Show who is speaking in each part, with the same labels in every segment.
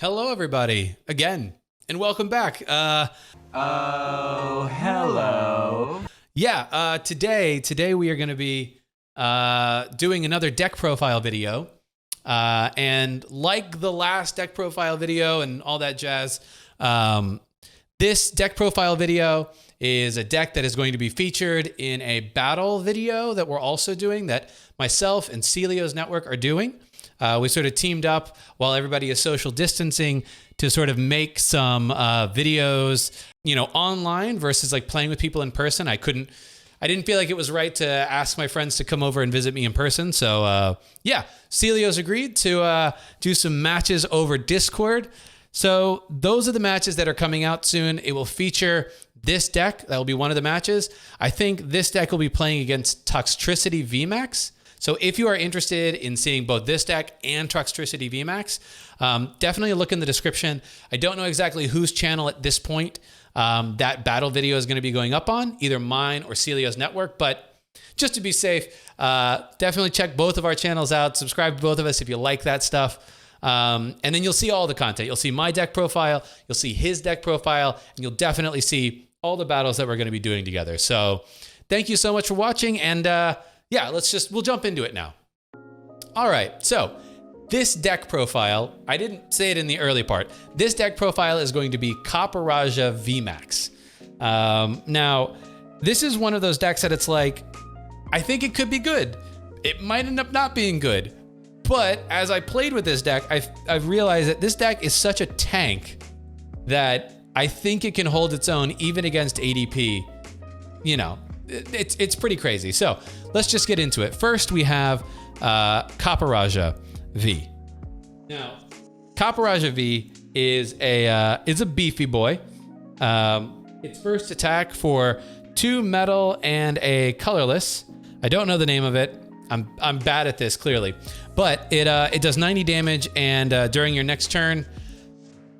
Speaker 1: Hello, everybody, again, and welcome back.
Speaker 2: Oh, hello.
Speaker 1: Yeah, today we are going to be doing another deck profile video. And like the last deck profile video and all that jazz, this deck profile video is a deck that is going to be featured in a battle video that we're also doing, that myself and Celio's network are doing. We sort of teamed up while everybody is social distancing to sort of make some videos, online versus like playing with people in person. I didn't feel like it was right to ask my friends to come over and visit me in person. So yeah, Celio's agreed to do some matches over Discord. So those are the matches that are coming out soon. It will feature this deck. That will be one of the matches. I think this deck will be playing against Toxtricity VMax. So if you are interested in seeing both this deck and Toxtricity VMax, definitely look in the description. I don't know exactly whose channel at this point that battle video is going to be going up on, either mine or Celio's network, but just to be safe, definitely check both of our channels out. Subscribe to both of us if you like that stuff. And then you'll see all the content. You'll see my deck profile, you'll see his deck profile, and you'll definitely see all the battles that we're going to be doing together. So thank you so much for watching, and yeah, we'll jump into it now. All right, so this deck profile, I didn't say it in the early part. This deck profile is going to be Copperajah VMax. Now, this is one of those decks that it's like, I think it could be good. It might end up not being good. But as I played with this deck, I've realized that this deck is such a tank that I think it can hold its own even against ADP. It's pretty crazy. So let's just get into it. First, we have Copperajah V. Now, Copperajah V is a beefy boy. Its first attack for 2 metal and a colorless. I don't know the name of it. I'm bad at this, clearly, but it does 90 damage, and during your next turn,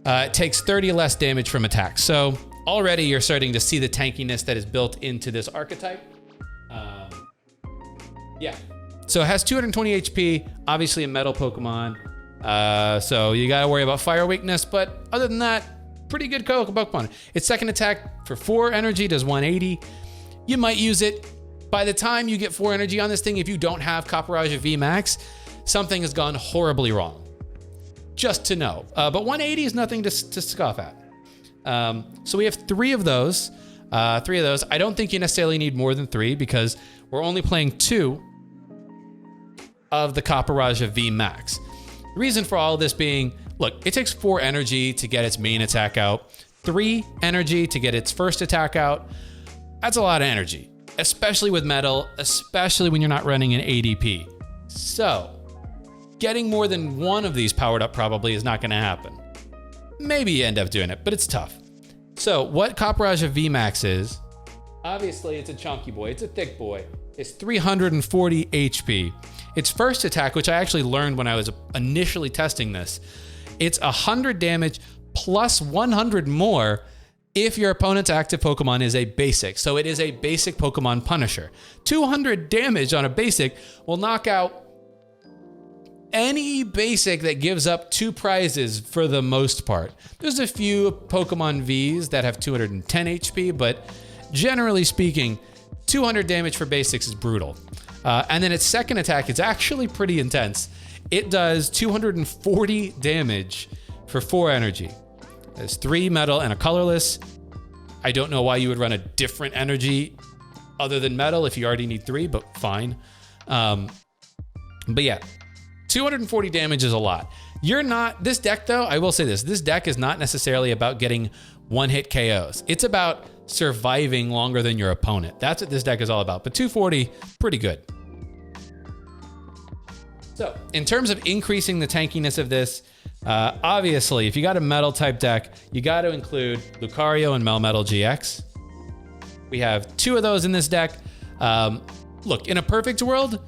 Speaker 1: it takes 30 less damage from attacks. So already you're starting to see the tankiness that is built into this archetype. Yeah. So it has 220 HP, obviously a metal Pokemon. So you got to worry about fire weakness, but other than that, pretty good Pokemon. Its second attack for 4 energy does 180. You might use it. By the time you get 4 energy on this thing, if you don't have Copperajah VMax, something has gone horribly wrong. Just to know. But 180 is nothing to scoff at. So we have 3 of those. I don't think you necessarily need more than 3 because we're only playing 2 of the Copperajah VMax. The reason for all of this being, look, it takes 4 energy to get its main attack out, 3 energy to get its first attack out. That's a lot of energy, especially with metal, especially when you're not running an ADP. So getting more than 1 of these powered up probably is not going to happen. Maybe you end up doing it, but it's tough. So what Copperajah VMax is, obviously it's a chunky boy, it's a thick boy. It's 340 HP. Its first attack, which I actually learned when I was initially testing this, it's 100 damage plus 100 more if your opponent's active Pokemon is a basic. So it is a basic Pokemon Punisher. 200 damage on a basic will knock out any basic that gives up 2 prizes for the most part. There's a few Pokemon Vs that have 210 HP, but generally speaking, 200 damage for basics is brutal. And then its second attack is actually pretty intense. It does 240 damage for 4 energy. There's 3 metal and a colorless. I don't know why you would run a different energy other than metal if you already need 3, but fine. But yeah, 240 damage is a lot. This deck though, I will say this deck is not necessarily about getting one-hit KOs. It's about surviving longer than your opponent. That's what this deck is all about. But 240, pretty good. So in terms of increasing the tankiness of this, obviously, if you got a metal type deck, you got to include Lucario and Melmetal GX. We have 2 of those in this deck. Look, in a perfect world,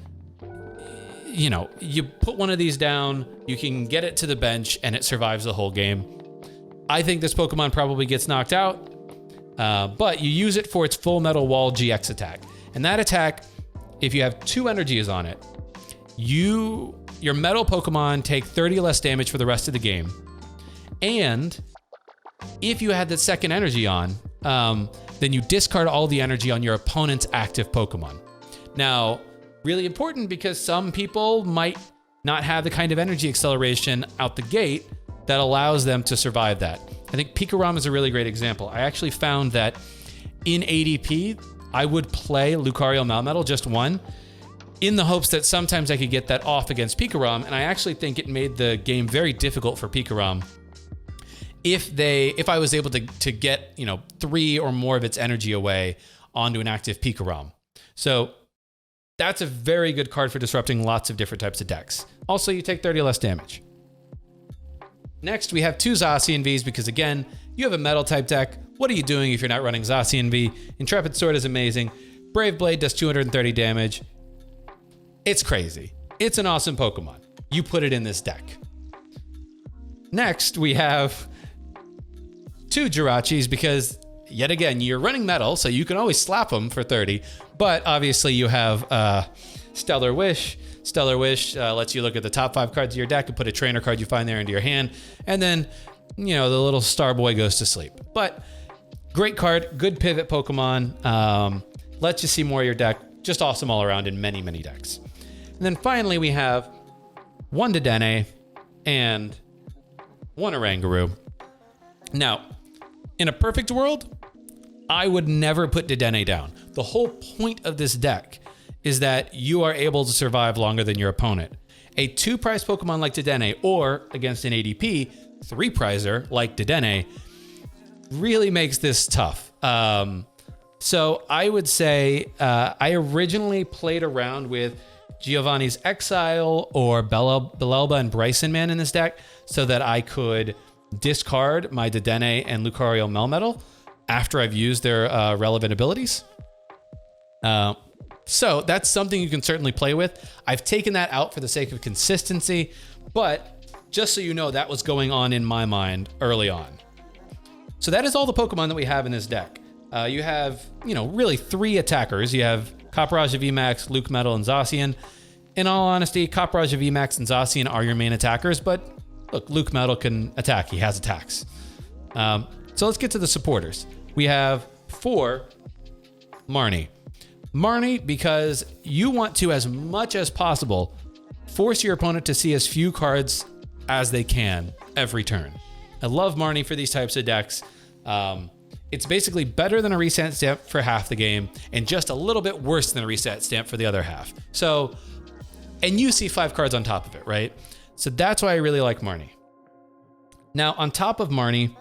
Speaker 1: you put one of these down, you can get it to the bench, and it survives the whole game. I think this Pokemon probably gets knocked out, but you use it for its Full Metal Wall GX attack. And that attack, if you have 2 energies on it, your metal Pokemon take 30 less damage for the rest of the game. And if you had that second energy on, then you discard all the energy on your opponent's active Pokemon. Now, really important because some people might not have the kind of energy acceleration out the gate that allows them to survive that. I think Pikarom is a really great example. I actually found that in ADP, I would play Lucario Melmetal, just one, in the hopes that sometimes I could get that off against Pikarom, and I actually think it made the game very difficult for Pikarom if I was able to get, 3 or more of its energy away onto an active Pikarom. So that's a very good card for disrupting lots of different types of decks. Also, you take 30 less damage. Next, we have 2 Zacian Vs because, again, you have a metal type deck. What are you doing if you're not running Zacian V? Intrepid Sword is amazing. Brave Blade does 230 damage. It's crazy. It's an awesome Pokemon. You put it in this deck. Next, we have 2 Jirachis because, yet again, you're running metal, so you can always slap them for 30. But obviously, you have Stellar Wish. Stellar Wish lets you look at the top 5 cards of your deck and put a trainer card you find there into your hand. And then, the little star boy goes to sleep. But great card, good pivot Pokemon. Lets you see more of your deck. Just awesome all around in many, many decks. And then finally, we have 1 Dedenne and 1 Oranguru. Now, in a perfect world, I would never put Dedenne down. The whole point of this deck is that you are able to survive longer than your opponent. A 2-prize Pokemon like Dedenne, or against an ADP, 3-prizer like Dedenne, really makes this tough. So I would say I originally played around with Giovanni's Exile or Belelba and Bryson Man in this deck so that I could discard my Dedenne and Lucario Melmetal after I've used their relevant abilities. So that's something you can certainly play with. I've taken that out for the sake of consistency, but just so you know, that was going on in my mind early on. So that is all the Pokemon that we have in this deck. You have, really 3 attackers. You have Copperajah VMax, Luke Metal, and Zacian. In all honesty, Copperajah VMax and Zacian are your main attackers, but look, Luke Metal can attack. He has attacks. So let's get to the supporters. We have 4 Marnie. Marnie, because you want to, as much as possible, force your opponent to see as few cards as they can every turn. I love Marnie for these types of decks. It's basically better than a reset stamp for half the game and just a little bit worse than a reset stamp for the other half. So, and you see 5 cards on top of it, right? So that's why I really like Marnie. Now, on top of Marnie,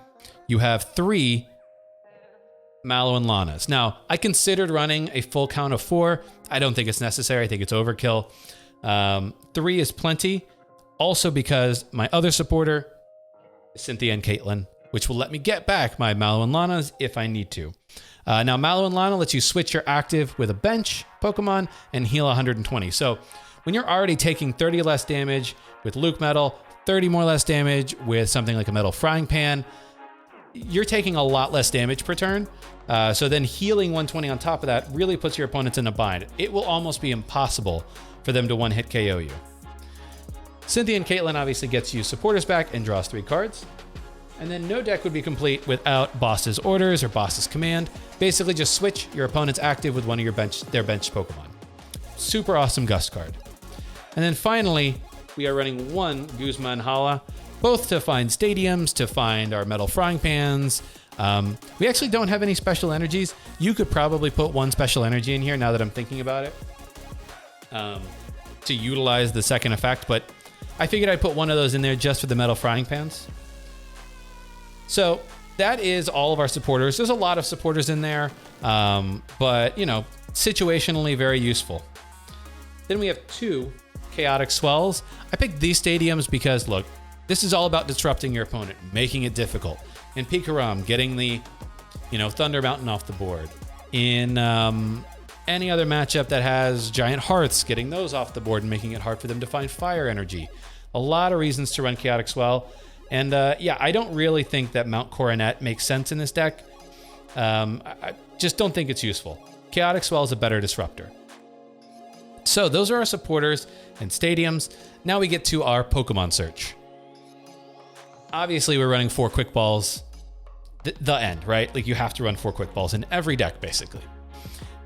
Speaker 1: you have 3 Mallow and Lanas. Now, I considered running a full count of 4. I don't think it's necessary. I think it's overkill. 3 is plenty. Also because my other supporter is Cynthia and Caitlin, which will let me get back my Mallow and Lanas if I need to. Now, Mallow and Lana lets you switch your active with a bench Pokemon and heal 120. So when you're already taking 30 less damage with Luke Metal, 30 more less damage with something like a Metal Frying Pan, you're taking a lot less damage per turn. So then healing 120 on top of that really puts your opponents in a bind. It will almost be impossible for them to one-hit KO you. Cynthia and Caitlin obviously gets you supporters back and draws 3 cards. And then no deck would be complete without Boss's Orders or Boss's Command. Basically just switch your opponent's active with one of their bench Pokemon. Super awesome Gust card. And then finally, we are running 1 Guzma and Hala, both to find stadiums, to find our Metal Frying Pans. We actually don't have any special energies. You could probably put 1 special energy in here now that I'm thinking about it, to utilize the second effect, but I figured I'd put 1 of those in there just for the Metal Frying Pans. So that is all of our supporters. There's a lot of supporters in there, but situationally very useful. Then we have 2 Chaotic Swells. I picked these stadiums because, look, this is all about disrupting your opponent, making it difficult. In Pikarom, getting the, Thunder Mountain off the board. In any other matchup that has Giant Hearths, getting those off the board and making it hard for them to find fire energy. A lot of reasons to run Chaotic Swell. And I don't really think that Mount Coronet makes sense in this deck. I just don't think it's useful. Chaotic Swell is a better disruptor. So those are our supporters and stadiums. Now we get to our Pokemon search. Obviously, we're running 4 quick balls. The end, right? Like you have to run 4 quick balls in every deck, basically.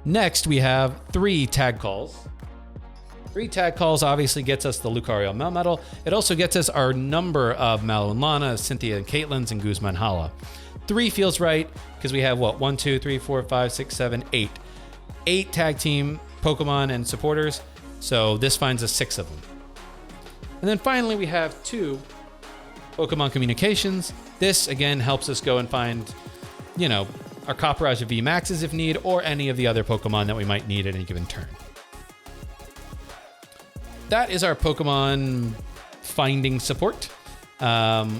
Speaker 1: Next, we have 3 tag calls. 3 tag calls obviously gets us the Lucario Melmetal. It also gets us our number of Mallow and Lana, Cynthia and Caitlyn's, and Guzma and Hala. 3 feels right because we have what? 1, 2, 3, 4, 5, 6, 7, 8. 8 tag team Pokemon and supporters. So this finds us 6 of them. And then finally, we have 2 Pokemon communications. This again helps us go and find, you know, our Copperajah VMaxes if need, or any of the other Pokemon that we might need at any given turn. That is our Pokemon finding support. Now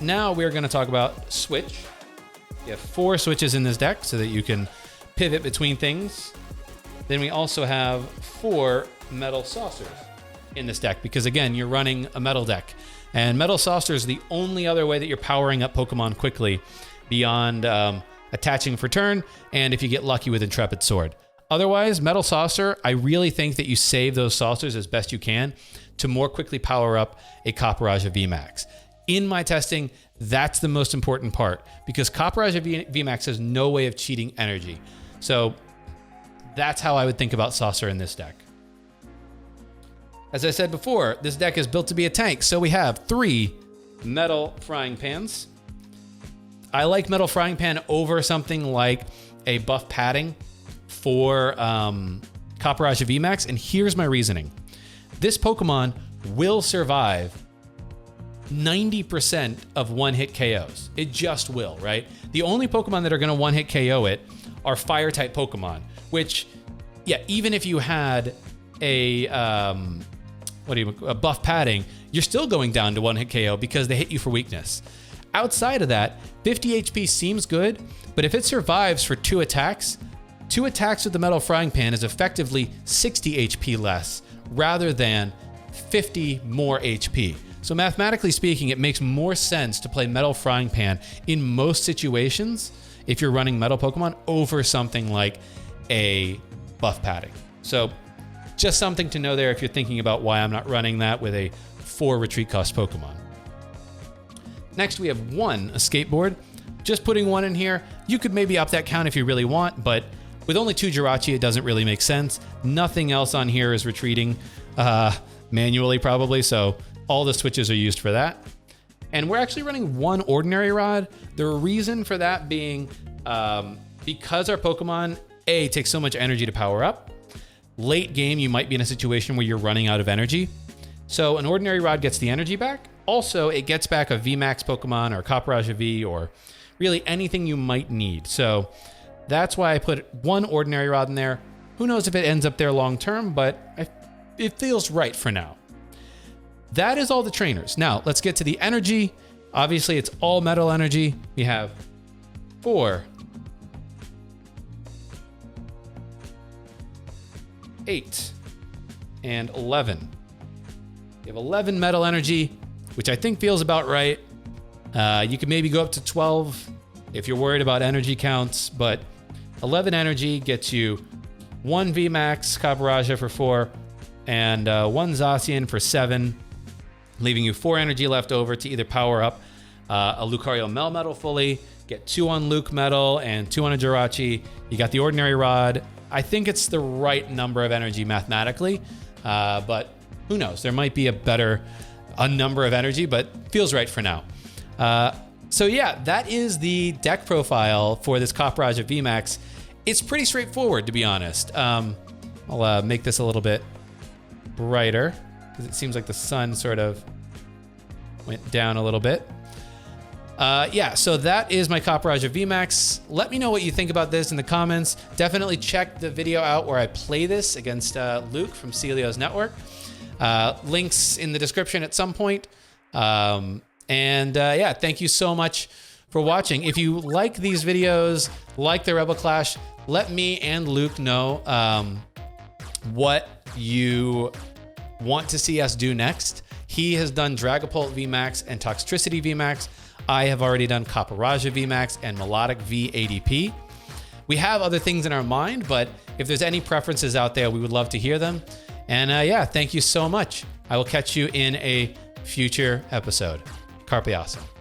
Speaker 1: we're going to talk about switch. You have 4 switches in this deck so that you can pivot between things. Then we also have 4 metal saucers in this deck because, again, you're running a metal deck. And metal saucer is the only other way that you're powering up Pokemon quickly beyond attaching for turn, and if you get lucky with Intrepid Sword. Otherwise, metal saucer, I really think that you save those saucers as best you can to more quickly power up a Copperajah VMax. In my testing, that's the most important part because Copperajah VMax has no way of cheating energy. So that's how I would think about saucer in this deck. As I said before, this deck is built to be a tank, so we have 3 metal frying pans. I like metal frying pan over something like a buff padding for Copperajah VMax, and here's my reasoning. This Pokemon will survive 90% of one-hit KOs. It just will, right? The only Pokemon that are going to one-hit KO it are Fire-type Pokemon, which, yeah, even if you had a buff padding, you're still going down to one-hit KO because they hit you for weakness. Outside of that, 50 HP seems good, but if it survives for 2 attacks with the metal frying pan is effectively 60 HP less rather than 50 more HP. So mathematically speaking, it makes more sense to play metal frying pan in most situations if you're running metal Pokemon over something like a buff padding. So just something to know there if you're thinking about why I'm not running that with a 4 retreat cost Pokemon. Next, we have 1 escape board. Just putting 1 in here. You could maybe up that count if you really want, but with only 2 Jirachi, it doesn't really make sense. Nothing else on here is retreating manually probably, so all the switches are used for that. And we're actually running 1 ordinary rod. The reason for that being because our Pokemon, A, takes so much energy to power up. Late game, you might be in a situation where you're running out of energy. So an ordinary rod gets the energy back. Also, it gets back a VMax Pokemon or Copperajah V or really anything you might need. So that's why I put 1 ordinary rod in there. Who knows if it ends up there long term, but it feels right for now. That is all the trainers. Now, let's get to the energy. Obviously, it's all metal energy. We have 4, 8, and 11. We have 11 metal energy, which I think feels about right. You can maybe go up to 12 if you're worried about energy counts, but 11 energy gets you 1 VMax Copperajah for 4 and 1 Zacian for 7, leaving you 4 energy left over to either power up a Lucario Melmetal fully, get 2 on Luke Metal and 2 on a Jirachi. You got the ordinary rod. I think it's the right number of energy mathematically, but who knows? There might be a number of energy, but feels right for now. So yeah, that is the deck profile for this Copperajah VMax. It's pretty straightforward, to be honest. I'll make this a little bit brighter because it seems like the sun sort of went down a little bit. Yeah, so that is my Copperajah VMax. Let me know what you think about this in the comments. Definitely check the video out where I play this against Luke from Celio's network. Links in the description at some point. Yeah, thank you so much for watching. If you like these videos, like the Rebel Clash, let me and Luke know what you want to see us do next. He has done Dragapult VMax and Toxtricity VMax. I have already done Copperajah VMax and Melodic V ADP. We have other things in our mind, but if there's any preferences out there, we would love to hear them. And yeah, thank you so much. I will catch you in a future episode. Carpe Awesome.